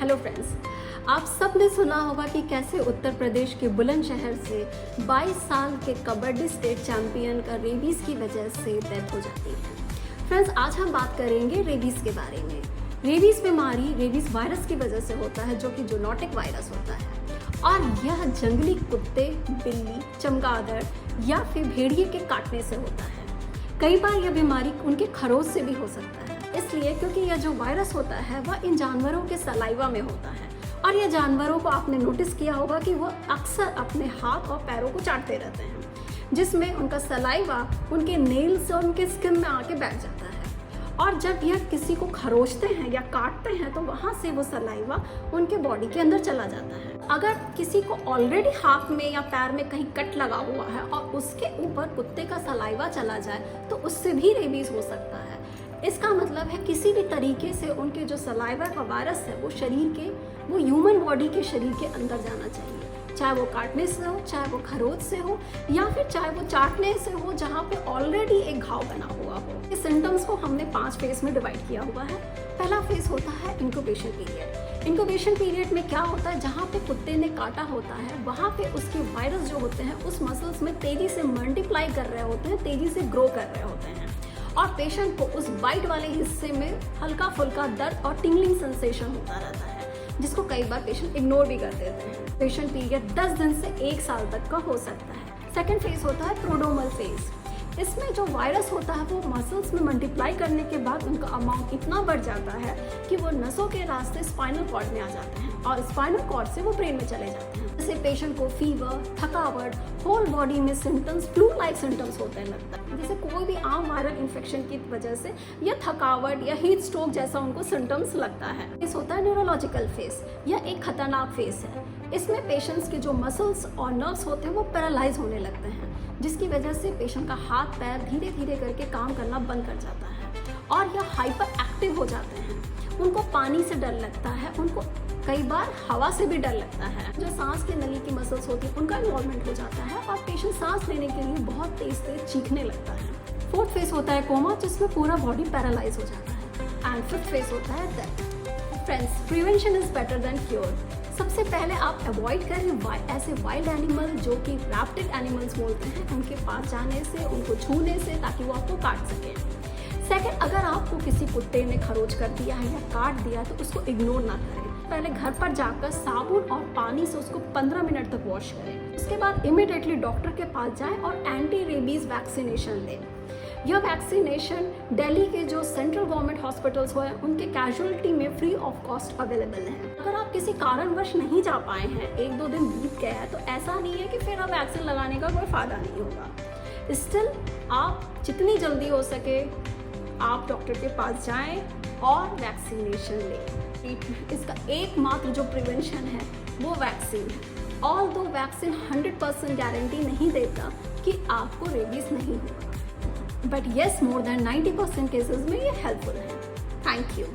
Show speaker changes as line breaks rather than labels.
Hello friends, आप सब ने सुना होगा कि कैसे उत्तर प्रदेश के बुलंदशहर से 22 साल के कबड्डी स्टेट चैंपियन का रेबीज़ की वजह से डेथ हो जाती है। फ्रेंड्स, आज हम बात करेंगे रेबीज़ के बारे में। रेबीज़ बीमारी रेबीज़ वायरस की वजह से होता है, जो कि जूनोटिक वायरस होता है, और यह जंगली कुत्ते, बिल्ली, चमगादड़ या फिर भेड़िए के काटने से होता है। कई बार यह बीमारी उनके खरोच से भी हो सकता है, इसलिए क्योंकि यह जो वायरस होता है वह इन जानवरों के सलाइवा में होता है। और यह जानवरों को आपने नोटिस किया होगा कि वो अक्सर अपने हाथ और पैरों को चाटते रहते हैं, जिसमें उनका सलाइवा उनके नेल्स और उनके स्किन में आके बैठ जाता है। और जब यह किसी को खरोचते हैं या काटते हैं तो वहाँ से वो सलाइवा उनके बॉडी के अंदर चला जाता है। अगर किसी को ऑलरेडी हाथ में या पैर में कहीं कट लगा हुआ है और उसके ऊपर कुत्ते का सलाइवा चला जाए तो उससे भी रेबीज़ हो सकता है। इसका मतलब है किसी भी तरीके से उनके जो सलाइवा का वायरस है वो ह्यूमन बॉडी के शरीर के अंदर जाना चाहिए, चाहे वो काटने से हो, चाहे वो खरोच से हो, या फिर चाहे वो चाटने से हो जहाँ पे ऑलरेडी एक घाव बना हुआ हो। इस सिम्टम्स को हमने 5 फेज में डिवाइड किया हुआ है। पहला फेज होता है इंक्यूबेशन पीरियड। इंक्यूबेशन पीरियड में क्या होता है, जहाँ पे कुत्ते ने काटा होता है वहाँ पे उसके वायरस जो होते हैं उस मसल्स में तेजी से मल्टीप्लाई कर रहे होते हैं, तेजी से ग्रो कर रहे होते हैं, और पेशेंट को उस बाइट वाले हिस्से में हल्का फुल्का दर्द और टिंगलिंग सेंसेशन होता रहता है, जिसको कई बार पेशेंट इग्नोर भी कर देते हैं। पेशेंट पीरियड 10 दिन से 1 साल तक का हो सकता है। सेकेंड फेज होता है प्रोड्रोमल फेज। इसमें जो वायरस होता है वो मसल्स में मल्टीप्लाई करने के बाद उनका अमाउंट इतना बढ़ जाता है कि वो नसों के रास्ते स्पाइनल कॉर्ड में आ जाते हैं, और स्पाइनल कॉर्ड से वो ब्रेन में चले जाते हैं। जैसे पेशेंट को फीवर, थकावट, होल बॉडी में सिम्टम्स, फ्लू लाइक सिम्टम्स होते लगता है, जैसे कोई भी आम वायरल इन्फेक्शन की वजह से या थकावट या हीट स्ट्रोक जैसा उनको सिम्टम्स लगता है। इस होता है न्यूरोलॉजिकल फेज। यह एक खतरनाक फेज है। इसमें पेशेंट्स के जो मसल्स और नर्व्स होते हैं वो पैरालाइज होने लगते हैं, जिसकी वजह से पेशेंट का हाथ पैर धीरे धीरे करके काम करना बंद कर जाता है, और यह हाइपर एक्टिव हो जाते हैं। उनको पानी से डर लगता है, उनको कई बार हवा से भी डर लगता है। जो सांस की नली की मसल्स होती है उनका इन्वॉल्वमेंट हो जाता है, और पेशेंट सांस लेने के लिए बहुत तेज तेज चीखने लगता है। फोर्थ फेज होता है कोमा, जिसमें पूरा बॉडी पैरालाइज हो जाता है। एंड फिफ्थ फेज होता है death. Friends, prevention is better than cure. सबसे पहले आप अवॉइड करें ऐसे वाइल्ड एनिमल जो कि रैप्टिड एनिमल्स बोलते हैं, उनके पास जाने से, उनको छूने से, ताकि वो आपको काट सकें। सेकंड, अगर आपको किसी कुत्ते ने खरोच कर दिया है या काट दिया तो उसको इग्नोर ना करें। पहले घर पर जाकर साबुन और पानी से उसको 15 मिनट तक वॉश करें। उसके बाद इमिडिएटली डॉक्टर के पास जाएं और एंटी रेबीज वैक्सीनेशन लें। यह वैक्सीनेशन दिल्ली के जो सेंट्रल गवर्नमेंट हॉस्पिटल्स हैं उनके कैजुअलिटी में फ्री ऑफ कॉस्ट अवेलेबल है। अगर आप किसी कारणवश नहीं जा पाए हैं, 1-2 दिन बीत गया है, तो ऐसा नहीं है कि फिर अब वैक्सीन लगाने का कोई फ़ायदा नहीं होगा। स्टिल आप जितनी जल्दी हो सके आप डॉक्टर के पास जाएं और वैक्सीनेशन लें। इसका एकमात्र जो प्रिवेंशन है वो वैक्सीन है। ऑल्दो वैक्सीन 100% गारंटी नहीं देता कि आपको रेबीज नहीं होगा, but yes, more than 90% cases में ये हेल्पफुल है। Thank you.